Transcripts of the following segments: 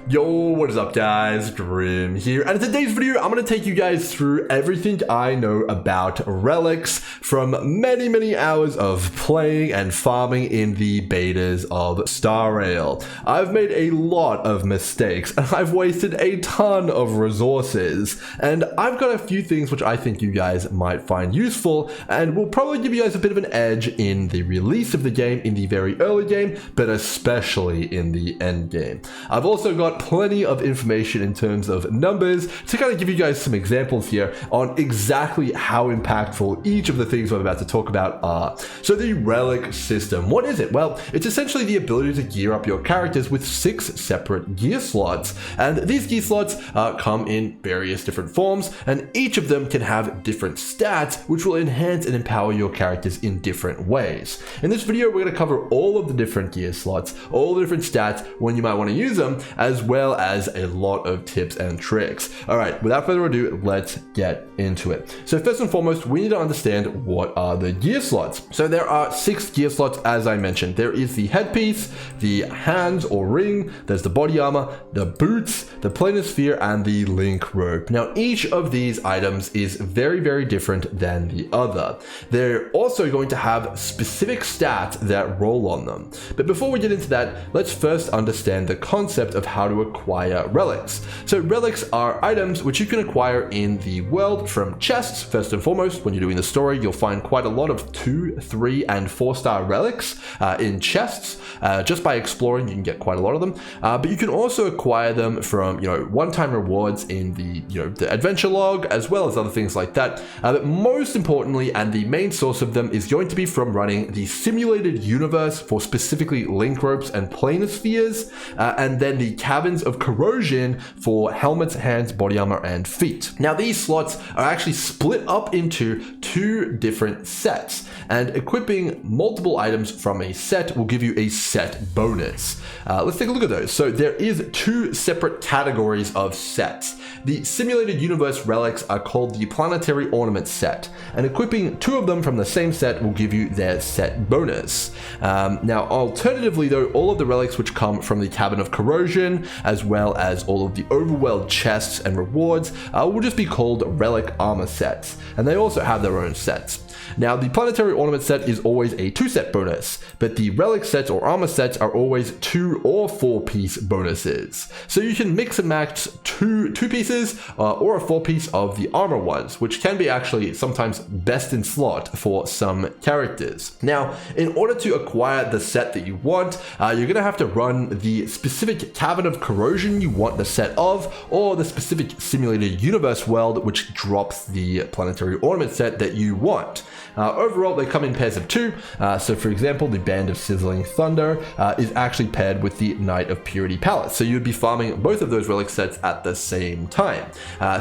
Yo, what is up guys, Grim here, and in today's video I'm going to take you guys through everything I know about relics from many hours of playing and farming in the betas of Star Rail. I've made a lot of mistakes and I've wasted a ton of resources, and I've got a few things which I think you guys might find useful and will probably give you guys a bit of an edge in the release of the game, in the very early game, but especially in the end game. I've also got plenty of information in terms of numbers to kind of give you guys some examples here on exactly how impactful each of the things I'm about to talk about are. So the relic system, what is it? Well, it's essentially the ability to gear up your characters with 6 separate gear slots, and these gear slots come in various different forms, and each of them can have different stats which will enhance and empower your characters in different ways. In this video we're going to cover all of the different gear slots, all the different stats, when you might want to use them, as well as a lot of tips and tricks. Alright, without further ado, let's get into it. So first and foremost, we need to understand what are the gear slots. So there are 6 gear slots, as I mentioned. There is the headpiece, the hands or ring, there's the body armor, the boots, the planar sphere, and the link rope. Now each of these items is very different than the other. They're also going to have specific stats that roll on them. But before we get into that, let's first understand the concept of how to acquire relics. So relics are items which you can acquire in the world from chests. First and foremost, when you're doing the story, you'll find quite a lot of 2, 3, and 4-star relics in chests. Just by exploring, you can get quite a lot of them. But you can also acquire them from, one-time rewards in the, the adventure log, as well as other things like that. But most importantly, and the main source of them, is going to be from running the simulated universe for specifically link ropes and planar spheres, and then the caverns of corrosion for helmets, hands, body armor, and feet. Now these slots are actually split up into 2 different sets, and equipping multiple items from a set will give you a set bonus. Let's take a look at those. So there is 2 separate categories of sets. The simulated universe relics are called the planetary ornament set, and equipping 2 of them from the same set will give you their set bonus. Now alternatively though, all of the relics which come from the cavern of corrosion, as well as all of the overworld chests and rewards, will just be called relic armor sets, and they also have their own sets. Now the planetary ornament set is always a 2-set bonus, but the relic sets or armor sets are always 2 or 4-piece bonuses. So you can mix and match 2 pieces or a 4-piece of the armor ones, which can be actually sometimes best in slot for some characters. Now, in order to acquire the set that you want, you're going to have to run the specific cavern of corrosion you want the set of, or the specific simulated universe world which drops the planetary ornament set that you want. Overall, they come in pairs of 2. So for example, the Band of Sizzling Thunder is actually paired with the Knight of Purity Palace. So you'd be farming both of those relic sets at the same time.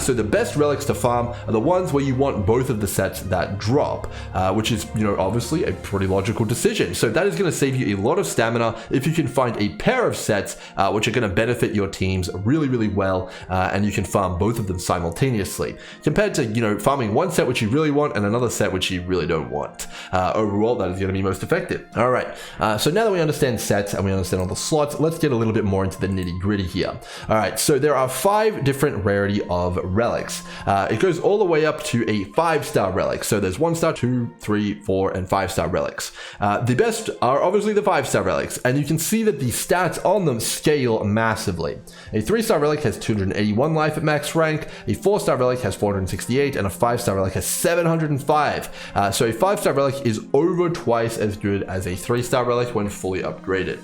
So the best relics to farm are the ones where you want both of the sets that drop, which is, obviously a pretty logical decision. So that is going to save you a lot of stamina if you can find a pair of sets which are going to benefit your teams really well, and you can farm both of them simultaneously, compared to, farming one set which you really want and another set which you really don't want. Overall, that is going to be most effective. All right, so now that we understand sets and we understand all the slots, let's get a little bit more into the nitty gritty here. All right, so there are 5 different rarity of relics. It goes all the way up to a 5-star relic. So there's 1-star, 2, 3, 4, and 5-star relics. The best are obviously the 5-star relics, and you can see that the stats on them scale massively. A 3-star relic has 281 life at max rank, a 4-star relic has 468, and a 5-star relic has 705. So a 5-star relic is over twice as good as a 3-star relic when fully upgraded.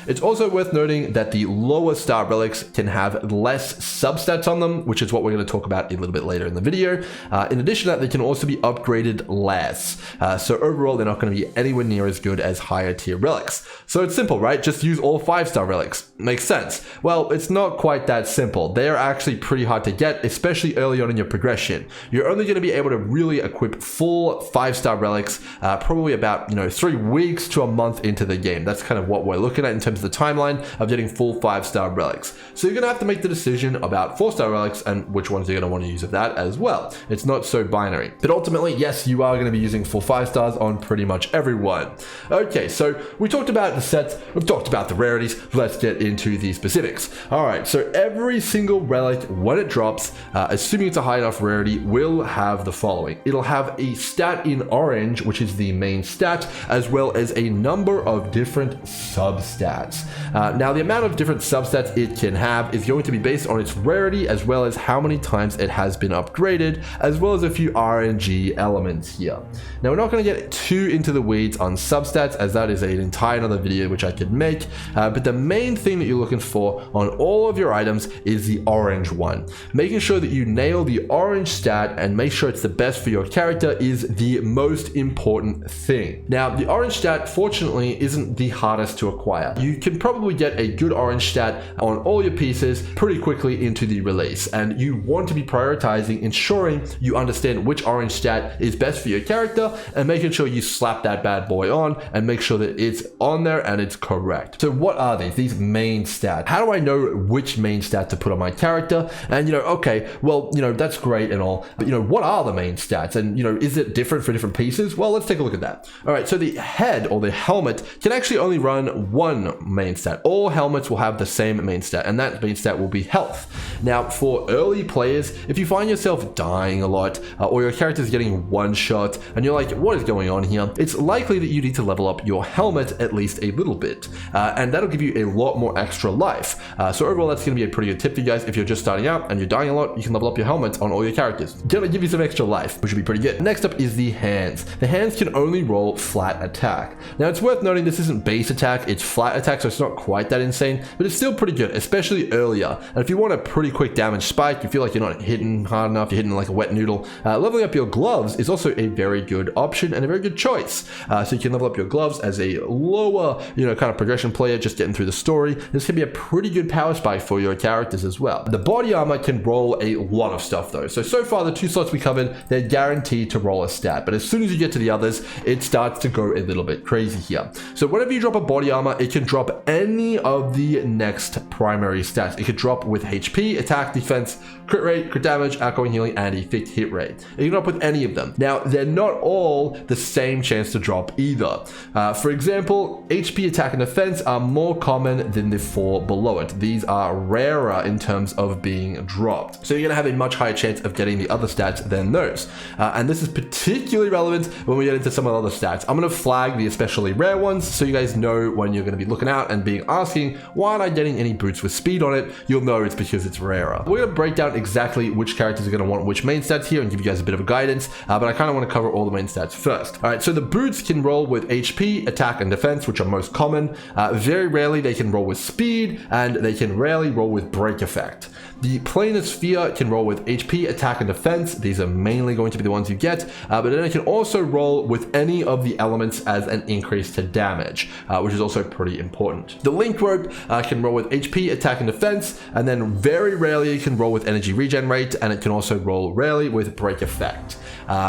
It's also worth noting that the lower star relics can have less substats on them, which is what we're going to talk about a little bit later in the video. In addition to that, they can also be upgraded less. So overall, they're not going to be anywhere near as good as higher tier relics. So it's simple, right? Just use all 5-star relics. Makes sense. Well, it's not quite that simple. They are actually pretty hard to get, especially early on in your progression. You're only going to be able to really equip full 5-star relics probably about 3 weeks to a month into the game. That's kind of what we're looking at at in terms of the timeline of getting full 5-star relics. So you're going to have to make the decision about 4-star relics and which ones you're going to want to use of that as well. It's not so binary. But ultimately, yes, you are going to be using full 5 stars on pretty much everyone. Okay, so we talked about the sets, we've talked about the rarities, let's get into the specifics. Alright, so every single relic, when it drops, assuming it's a high enough rarity, will have the following. It'll have a stat in orange, which is the main stat, as well as a number of different substats. Now, the amount of different substats it can have is going to be based on its rarity, as well as how many times it has been upgraded, as well as a few RNG elements here. Now, we're not going to get too into the weeds on substats, as that is an entire another video which I could make, but the main thing that you're looking for on all of your items is the orange one. Making sure that you nail the orange stat and make sure it's the best for your character is the most important thing. Now, the orange stat, fortunately, isn't the hardest to acquire. You can probably get a good orange stat on all your pieces pretty quickly into the release, and you want to be prioritizing ensuring you understand which orange stat is best for your character and making sure you slap that bad boy on and make sure that it's on there and it's correct. So what are these main stats? How do I know which main stat to put on my character? And okay, well, that's great and all, but what are the main stats? And is it different for different pieces? Well, let's take a look at that. All right, so the head or the helmet can actually only run one main stat. All helmets will have the same main stat, and that main stat will be health. Now, for early players, if you find yourself dying a lot, or your character's getting one shot, and you're like, what is going on here? It's likely that you need to level up your helmet at least a little bit, and that'll give you a lot more extra life. So overall, that's going to be a pretty good tip for you guys. If you're just starting out and you're dying a lot, you can level up your helmet on all your characters. Gonna give you some extra life, which would be pretty good. Next up is the hands. The hands can only roll flat attack. Now, it's worth noting this isn't base attack, it's flat attack, so it's not quite that insane, but it's still pretty good, especially earlier. And if you want a pretty quick damage spike, you feel like you're not hitting hard enough, you're hitting like a wet noodle, leveling up your gloves is also a very good option and a very good choice. So you can level up your gloves as a lower, kind of progression player, just getting through the story. This can be a pretty good power spike for your characters as well. The body armor can roll a lot of stuff though. So far the 2 slots we covered, they're guaranteed to roll a stat, but as soon as you get to the others, it starts to go a little bit crazy here. So whenever you drop a body armor, it can drop any of the next primary stats. It could drop with HP, attack, defense, crit rate, crit damage, outgoing healing, and a fixed hit rate. You can drop with any of them. Now, they're not all the same chance to drop either. For example, HP, attack, and defense are more common than the 4 below it. These are rarer in terms of being dropped. So you're going to have a much higher chance of getting the other stats than those. And this is particularly relevant when we get into some of the other stats. I'm going to flag the especially rare ones so you guys know when you're going to be looking out and being asking, why aren't I getting any boots with speed on it? You'll know it's because it's rarer. We're going to break down exactly which characters are going to want which main stats here and give you guys a bit of a guidance, but I kind of want to cover all the main stats first. All right, so the boots can roll with HP, attack, and defense, which are most common. Very rarely they can roll with speed, and they can rarely roll with break effect. The planar sphere can roll with HP, attack, and defense. These are mainly going to be the ones you get, but then it can also roll with any of the elements as an increase to damage, which is also pretty important. The link rope can roll with HP, attack, and defense, and then very rarely it can roll with energy regen rate, and it can also roll rarely with break effect.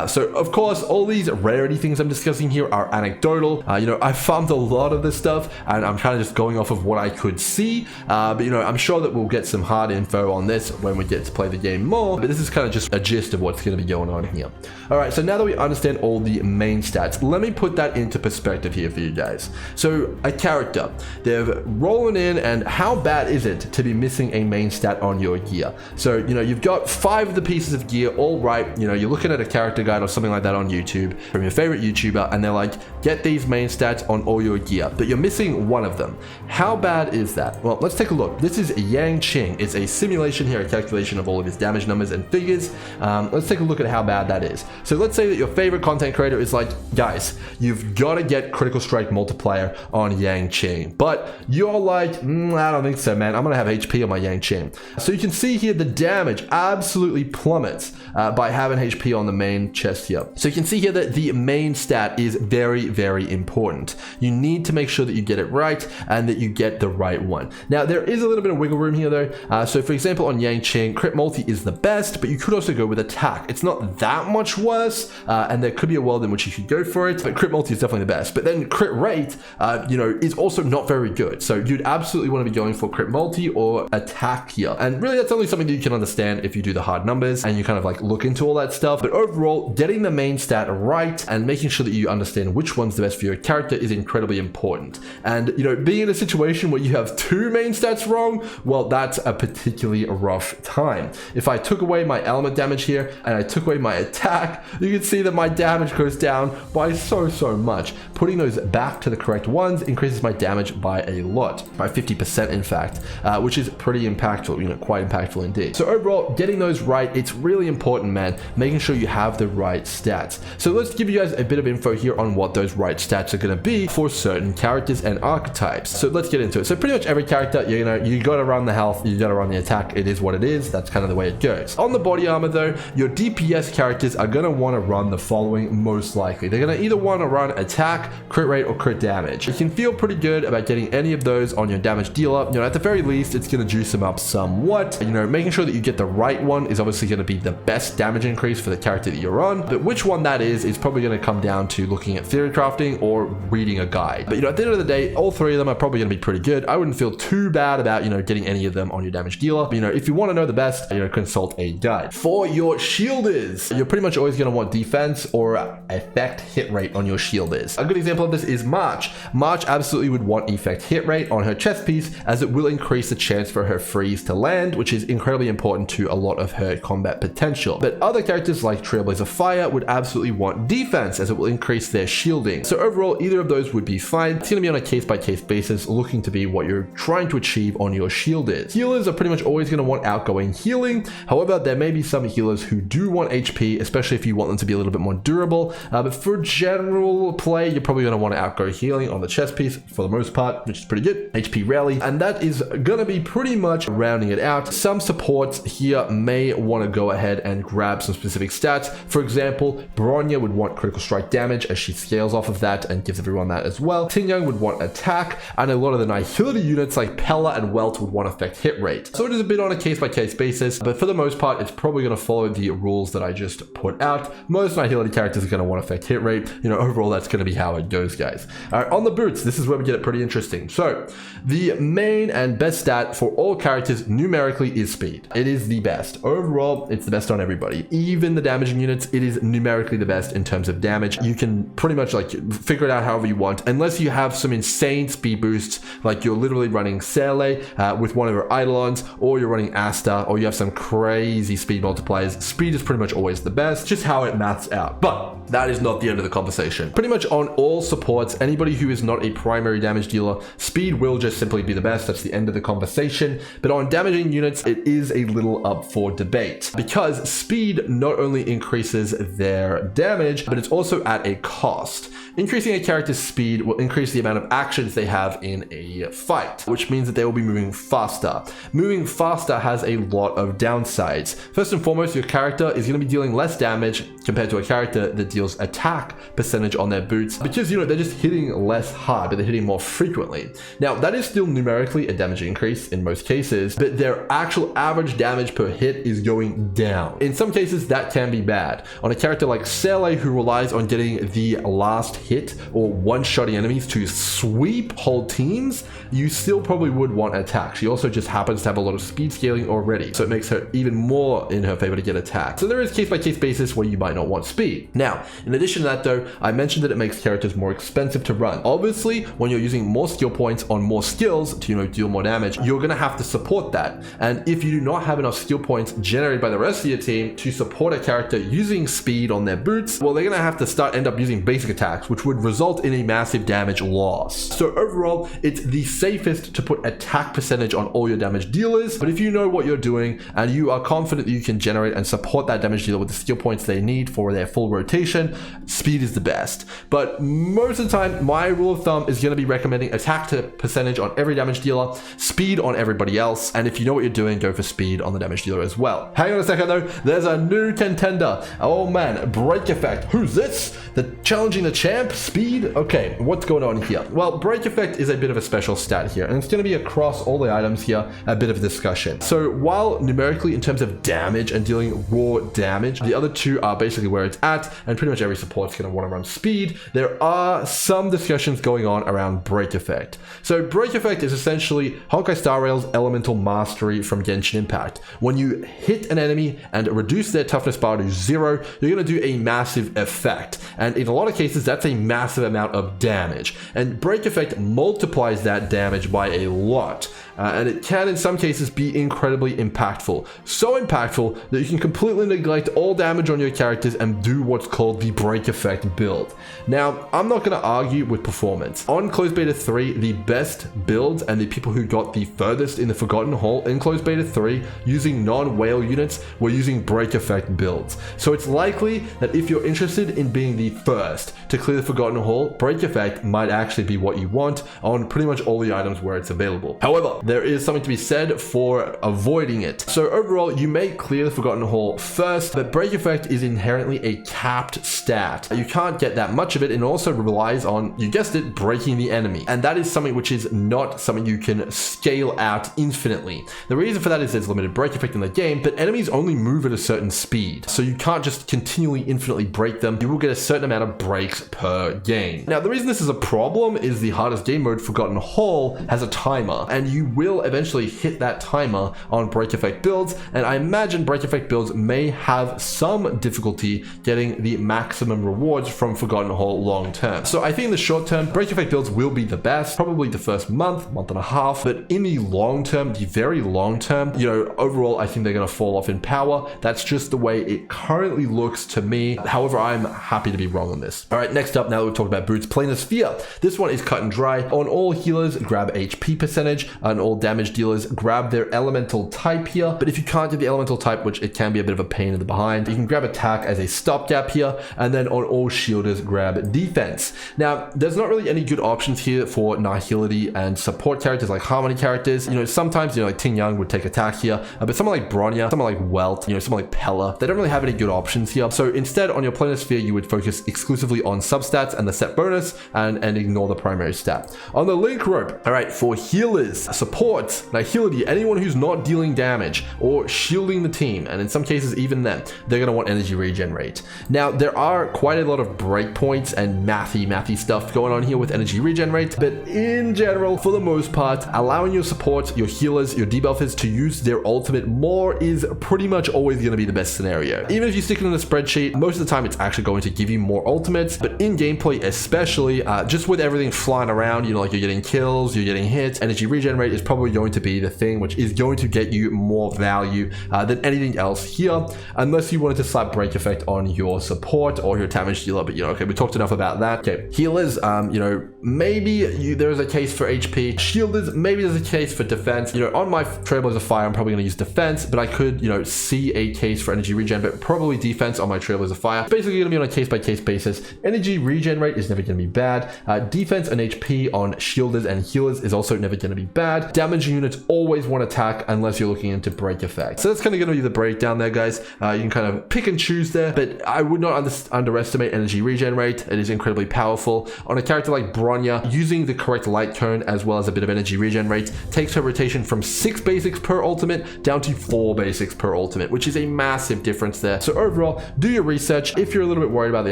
So of course, all these rarity things I'm discussing here are anecdotal. I farmed a lot of this stuff, and I'm kind of just going off of what I could see, but I'm sure that we'll get some hard info on this when we get to play the game more, but this is kind of just a gist of what's going to be going on here. All right, so now that we understand all the main stats, let me put that into perspective here for you guys. So a character, they're rolling in, and how bad is it to be missing a main stat on your gear? So, you've got 5 of the pieces of gear, all right, you're looking at a character guide or something like that on YouTube from your favorite YouTuber, and they're like, get these main stats on all your gear, but you're missing one of them. How bad is that? Well, let's take a look. This is Yang Qing. It's a simulation here, a calculation of all of his damage numbers and figures. Let's take a look at how bad that is. So let's say that your favorite content creator is like, guys, you've got to get critical strike multiplier on Yang Qing, but you're like, I don't think so, man. I'm gonna have HP on my Yang Qing. So you can see here the damage absolutely plummets by having HP on the main chest here. So you can see here that the main stat is very, very important. You need to make sure that you get it right and that you get the right one. Now, there is a little bit of wiggle room here though. So for example, on Yang Qing, crit multi is the best, but you could also go with attack. It's not that much worse, and there could be a world in which you could go for it, but crit multi is definitely the best. But then crit rate, is also also not very good. So you'd absolutely want to be going for crit multi or attack here. And really that's only something that you can understand if you do the hard numbers and you kind of like look into all that stuff. But overall, getting the main stat right and making sure that you understand which one's the best for your character is incredibly important. And you know, being in a situation where you have 2 main stats wrong, well, that's a particularly rough time. If I took away my element damage here and I took away my attack, you can see that my damage goes down by so much. Putting those back to the correct ones increases my damage by a lot, by 50% in fact, which is pretty impactful, you know, quite impactful indeed. So overall, getting those right, it's really important, man, making sure you have the right stats. So let's give you guys a bit of info here on what those right stats are going to be for certain characters and archetypes. So let's get into it. So pretty much every character, you know, you got to run the health, you got to run the attack. It is what it is. That's kind of the way it goes. On the body armor though, your DPS characters are going to want to run the following most likely. They're going to either want to run attack, crit rate, or crit damage. You can feel pretty good about getting any of those on your damage dealer. You know, at the very least, it's going to juice them up somewhat. You know, making sure that you get the right one is obviously going to be the best damage increase for the character that you're on, but which one that is probably going to come down to looking at theory crafting or reading a guide. But you know, at the end of the day, all 3 of them are probably going to be pretty good. I wouldn't feel too bad about, you know, getting any of them on your damage dealer. But, you know, if you want to know the best, you know, consult a guide. For your shielders, you're pretty much always going to want defense or effect hit rate on your shielders. A good example of this is March. March absolutely would want effect hit rate on her chest piece, as it will increase the chance for her freeze to land, which is incredibly important to a lot of her combat potential. But other characters like Trailblazer Fire would absolutely want defense, as it will increase their shielding. So overall, either of those would be fine. It's going to be on a case-by-case basis, looking to be what you're trying to achieve on your shielders. Healers are pretty much always going to want outgoing healing. However, there may be some healers who do want HP, especially if you want them to be a little bit more durable. But for general play, you're probably going to want to outgo healing on the chest piece for the most part, which is pretty good. HP rarely, and that is going to be pretty much rounding it out. Some supports here may want to go ahead and grab some specific stats. For example, Bronya would want critical strike damage, as she scales off of that and gives everyone that as well. Tingyang would want attack, and a lot of the Nihility units like Pella and Welt would want effect hit rate. So it is a bit on a case-by-case basis, but for the most part, it's probably going to follow the rules that I just put out. Most Nihility characters are going to want effect hit rate. You know, overall, that's going to be how it goes, guys. All right, on the boots, this is where we get it pretty interesting. So the main and best stat for all characters numerically is speed. It is the best. Overall, it's the best on everybody. Even the damaging units, it is numerically the best in terms of damage. You can pretty much like figure it out however you want, unless you have some insane speed boosts, like you're literally running Sele with one of her Eidolons, or you're running Asta, or you have some crazy speed multipliers. Speed is pretty much always the best, just how it maths out. But that is not the end of the conversation. Pretty much on all supports, anybody who is not a primary damage dealer, speed will just simply be the best. That's the end of the conversation. But on damaging units, it is a little up for debate, because speed not only increases their damage, but it's also at a cost. Increasing a character's speed will increase the amount of actions they have in a fight, which means that they will be moving faster. Moving faster has a lot of downsides. First and foremost, your character is going to be dealing less damage compared to a character that deals attack percentage on their boots, because, you know, they're just hitting less hard, but they're hitting more frequently. Now, that is still numerically a damage increase in most cases, but their actual average damage per hit is going down. In some cases, that can be bad. On a character like Sele, who relies on getting the last hit or one-shotting enemies to sweep whole teams, you still probably would want attack. She also just happens to have a lot of speed scaling already, so it makes her even more in her favor to get attack. So there is case-by-case basis where you might not want speed. Now, in addition to that though, I mentioned that it makes characters more expensive to run. Obviously, when you're using more skill points on more skills to, you know, deal more damage, you're going to have to support that. And if you do not have enough skill points generated by the rest of your team to support a character using speed on their boots, well, they're going to have to end up using basic attacks, which would result in a massive damage loss. So overall, it's the safest to put attack percentage on all your damage dealers. But if you know what you're doing and you are confident that you can generate and support that damage dealer with the skill points they need for their full rotation, speed is the best. But most of the time, my rule of thumb is going to be recommending attack to percentage on every damage dealer, speed on everybody else, and if you know what you're doing, go for speed on the damage dealer as well. Hang on a second though, there's a new contender. Oh man, Break Effect. Who's this? Challenging the champ? Speed? Okay, what's going on here? Well, Break Effect is a bit of a special stat here, and it's going to be across all the items here, a bit of a discussion. So while numerically in terms of damage and dealing raw damage, the other two are basically where it's at, and pretty much every support's going to want to run speed, there are some discussions going on around Break Effect. So Break Effect is essentially Honkai Star Rail's elemental mastery from Genshin Impact. When you hit an enemy and reduce their toughness bar to 0, you're going to do a massive effect. And in a lot of cases, that's a massive amount of damage. And Break Effect multiplies that damage by a lot. And it can, in some cases, be incredibly impactful. So impactful that you can completely neglect all damage on your characters and do what's called the Break Effect build. Now, I'm not going to argue with performance. On Closed Beta 3, the best builds and the people who got the furthest in the Forgotten Hall in Closed Beta 3 using non-whale units were using Break Effect builds. So it's likely that if you're interested in being the first to clear the Forgotten Hall, Break Effect might actually be what you want on pretty much all the items where it's available. However, there is something to be said for avoiding it. So overall, you may clear the Forgotten Hall first, but Break Effect is inherently a capped stat. You can't get that much of it, and also relies on, you guessed it, breaking the enemy. And that is something which is not something you can scale out infinitely. The reason for that is there's limited break effect in the game, but enemies only move at a certain speed. So you can't just continually infinitely break them. You will get a certain amount of breaks per game. Now, the reason this is a problem is the hardest game mode, Forgotten Hall, has a timer, and you will eventually hit that timer on Break Effect builds, and I imagine Break Effect builds may have some difficulty getting the maximum rewards from Forgotten Hall long term. So I think in the short term, Break Effect builds will be the best, probably the first month and a half, but in the long term, the very long term, you know, overall, I think they're going to fall off in power. That's just the way it currently looks to me. However, I'm happy to be wrong on this. All right, next up, now that we've talked about boots, Planosphere. This one is cut and dry. On all healers, grab HP percentage, and all damage dealers, grab their elemental type here. But if you can't get the elemental type, which it can be a bit of a pain in the behind, you can grab attack as a stopgap here, and then on all shielders, grab defense. Now, there's not really any good options here for Nihility and support characters like Harmony characters. You know, sometimes, you know, like Ting Yang would take attack here, but someone like Bronya, someone like Welt, you know, someone like Pella, they don't really have any good options here. So instead, on your Planosphere, you would focus exclusively on substats and the set bonus, and ignore the primary stat. On the link rope, all right, for healers, supports, Nihility, anyone who's not dealing damage or shielding the team, and in some cases even then, they're going to want energy regen rate. Now, there are quite a lot of breakpoints and mathy stuff going on here with energy regen rate, but in general, for the most part, allowing your supports, your healers, your debuffers to use their ultimate more is pretty much always going to be the best scenario. Even if you stick it in a spreadsheet, most of the time it's actually going to give you more ultimates, but in gameplay especially, just with everything flying around, you know, like you're getting kills, you're getting hits, energy regen rate is probably going to be the thing which is going to get you more value than anything else here, unless you wanted to slap break effect on your support or your damage dealer. But you know, okay, we talked enough about that. Okay, healers, you know, maybe there is a case for HP. Shielders, maybe there's a case for defense. You know, on my Trailblazer Fire, I'm probably going to use defense, but I could, you know, see a case for energy regen, but probably defense on my Trailblazer Fire. It's basically going to be on a case-by-case basis. Energy regen rate is never going to be bad. Defense and HP on shielders and healers is also never going to be bad. Damage units always want attack unless you're looking into break effect. So that's kind of going to be the breakdown there, guys. You can kind of pick and choose there, but I would not underestimate energy regen rate. It is incredibly powerful. On a character like Bronya, using the correct light cone as well as a bit of energy regen rate takes her rotation from 6 basics per ultimate down to 4 basics per ultimate, which is a massive difference there. So overall, do your research. If you're a little bit worried about the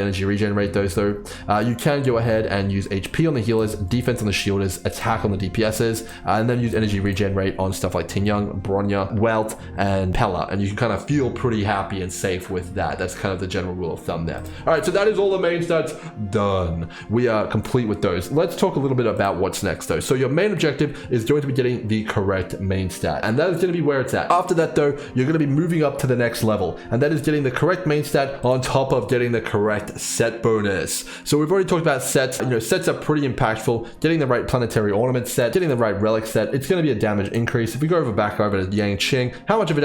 energy regen rate though, you can go ahead and use HP on the healers, defense on the shielders, attack on the DPSs, and then use energy regen rate on stuff like Ting Yang, Bronya, Welt, and Pella, and you can kind of feel pretty happy and safe with that. That's kind of the general rule of thumb there. All right, so that is all the main stats done. We are complete with those. Let's talk a little bit about what's next though. So your main objective is going to be getting the correct main stat, and that is going to be where it's at. After that though, you're going to be moving up to the next level, and that is getting the correct main stat on top of getting the correct set bonus. So we've already talked about sets. You know, sets are pretty impactful. Getting the right planetary ornament set, getting the right relic set, it's going to be a damage increase. If we go back over to Yang Qing, how much of a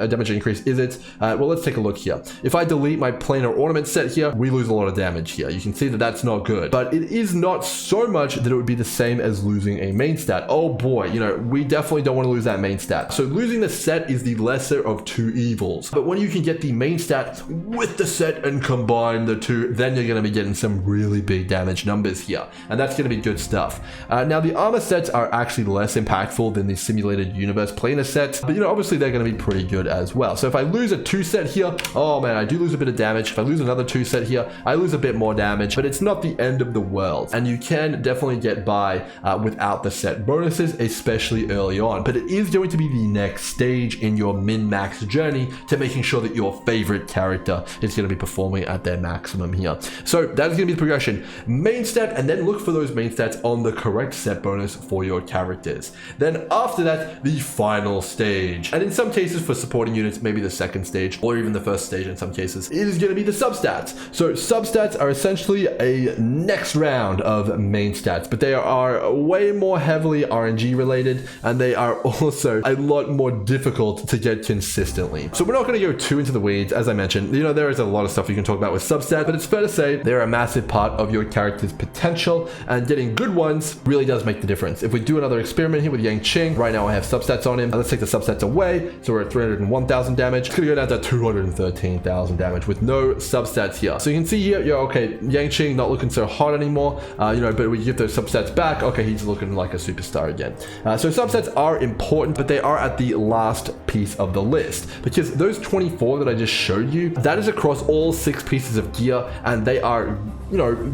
damage increase is it? Well, let's take a look here. If I delete my planar ornament set here, we lose a lot of damage here. You can see that that's not good, but it is not so much that it would be the same as losing a main stat. Oh boy, you know, we definitely don't want to lose that main stat. So losing the set is the lesser of two evils. But when you can get the main stat with the set and combine the two, then you're going to be getting some really big damage numbers here, and that's going to be good stuff. Now the armor sets are actually less impactful impactful than the simulated universe planar sets, but obviously they're going to be pretty good as well. So if I lose a 2 set here, oh man, I do lose a bit of damage. If I lose another 2 set here, I lose a bit more damage, but it's not the end of the world. And you can definitely get by without the set bonuses, especially early on. But it is going to be the next stage in your min-max journey to making sure that your favorite character is going to be performing at their maximum here. So that is going to be the progression. Main stat, and then look for those main stats on the correct set bonus for your characters. Then after that, the final stage. And in some cases for supporting units, maybe the second stage or even the first stage in some cases, it is going to be the substats. So substats are essentially a next round of main stats, but they are way more heavily RNG related, and they are also a lot more difficult to get consistently. So we're not going to go too into the weeds. As I mentioned, there is a lot of stuff you can talk about with substats, but it's fair to say they're a massive part of your character's potential, and getting good ones really does make the difference. If we do another experiment here with Yang Qing, right now I have substats on him, and let's take the substats away. So we're at 301,000 damage. It's going to go down to 213,000 damage with no substats here. So you can see here, okay, Yang Qing not looking so hot anymore, but we get those substats back. Okay, he's looking like a superstar again. So substats are important, but they are at the last piece of the list, because those 24 that I just showed you, that is across all 6 pieces of gear, and they are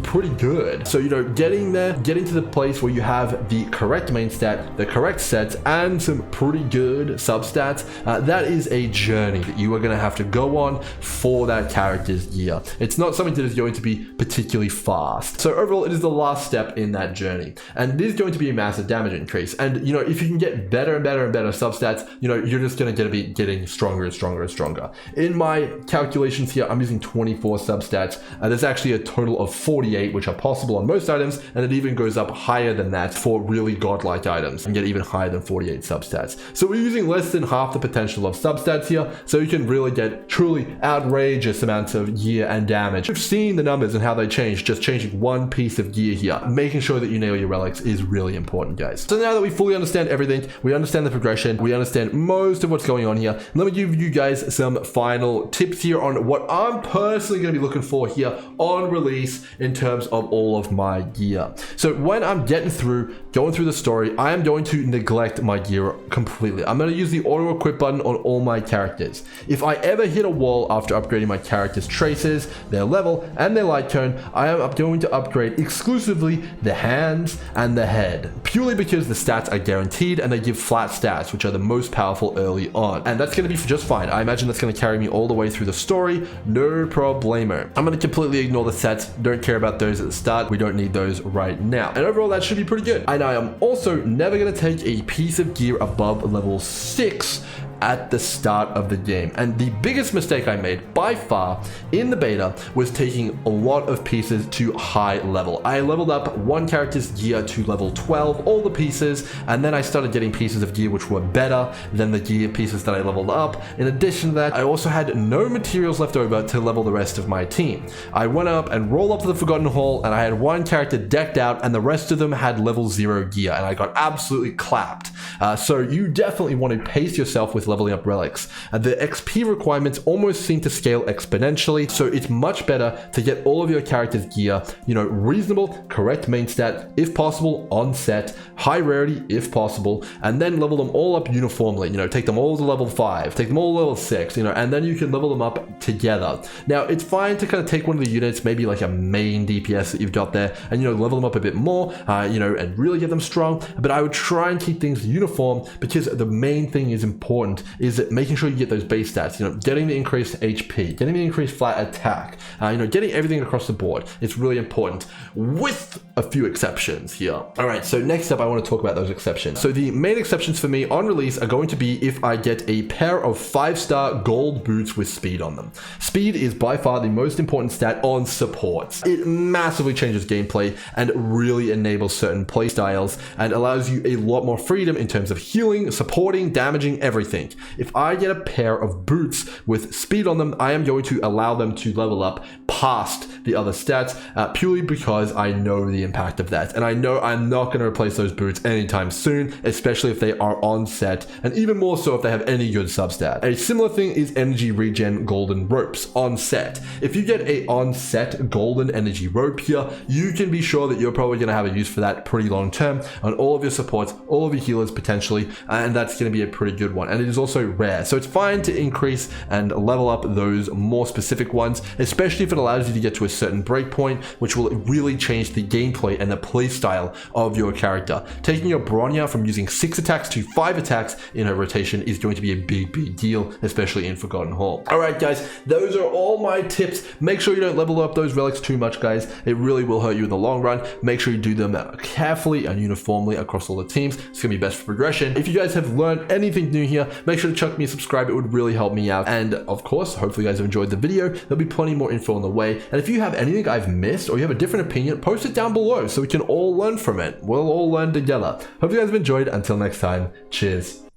pretty good. So, getting there, getting to the place where you have the correct main stat, the correct sets, and some pretty good substats, that is a journey that you are going to have to go on for that character's gear. It's not something that is going to be particularly fast. So overall, it is the last step in that journey, and it is going to be a massive damage increase. And, if you can get better and better and better substats, you're just going to be getting stronger and stronger and stronger. In my calculations here, I'm using 24 substats. There's actually a total of 48, which are possible on most items, and it even goes up higher than that for really godlike items and get even higher than 48 substats. So we're using less than half the potential of substats here, so you can really get truly outrageous amounts of gear and damage. We've seen the numbers and how they change, just changing one piece of gear here. Making sure that you nail your relics is really important, guys. So now that we fully understand everything, we understand the progression, we understand most of what's going on here, let me give you guys some final tips here on what I'm personally going to be looking for here on release in terms of all of my gear. So when I'm going through the story, I am going to neglect my gear completely. I'm going to use the auto equip button on all my characters. If I ever hit a wall after upgrading my character's traces, their level, and their light tone, I am going to upgrade exclusively the hands and the head, purely because the stats are guaranteed and they give flat stats, which are the most powerful early on. And that's going to be just fine. I imagine that's going to carry me all the way through the story, no problemo. I'm going to completely ignore the sets. Don't care about those at the start. We don't need those right now. And overall, that should be pretty good. And I am also never going to take a piece of gear above level 6 at the start of the game. And the biggest mistake I made by far in the beta was taking a lot of pieces to high level. I leveled up one character's gear to level 12, all the pieces, and then I started getting pieces of gear which were better than the gear pieces that I leveled up. In addition to that, I also had no materials left over to level the rest of my team. I went up and rolled up to the Forgotten Hall, and I had one character decked out, and the rest of them had level 0 gear, and I got absolutely clapped. So you definitely want to pace yourself with leveling up relics. The XP requirements almost seem to scale exponentially, so it's much better to get all of your character's gear, reasonable, correct main stat, if possible, on set, high rarity, if possible, and then level them all up uniformly. Take them all to level 5, take them all to level 6, and then you can level them up together. Now, it's fine to kind of take one of the units, maybe like a main DPS that you've got there, and, level them up a bit more, and really get them strong, but I would try and keep things uniform, because the main thing is important is making sure you get those base stats, getting the increased HP, getting the increased flat attack, getting everything across the board. It's really important, with a few exceptions here. All right, so next up, I want to talk about those exceptions. So the main exceptions for me on release are going to be if I get a pair of 5-star gold boots with speed on them. Speed is by far the most important stat on supports. It massively changes gameplay and really enables certain playstyles and allows you a lot more freedom in terms of healing, supporting, damaging, everything. If I get a pair of boots with speed on them, I am going to allow them to level up past the other stats, purely because I know the impact of that. And I know I'm not going to replace those boots anytime soon, especially if they are on set, and even more so if they have any good substat. A similar thing is energy regen golden ropes on set. If you get a on set golden energy rope here, you can be sure that you're probably going to have a use for that pretty long term on all of your supports, all of your healers, rewards potentially, and that's going to be a pretty good one. And it is also rare, so it's fine to increase and level up those more specific ones, especially if it allows you to get to a certain breakpoint, which will really change the gameplay and the play style of your character. Taking your Bronya from using 6 attacks to 5 attacks in her rotation is going to be a big deal, especially in Forgotten Hall. Alright guys, those are all my tips. Make sure you don't level up those relics too much, guys. It really will hurt you in the long run. Make sure you do them carefully and uniformly across all the teams. It's going to be best for progression. If you guys have learned anything new here, make sure to chuck me a subscribe. It would really help me out. And of course, hopefully you guys have enjoyed the video. There'll be plenty more info on the way. And if you have anything I've missed or you have a different opinion, post it down below so we can all learn from it. We'll all learn together. Hope you guys have enjoyed. Until next time, cheers.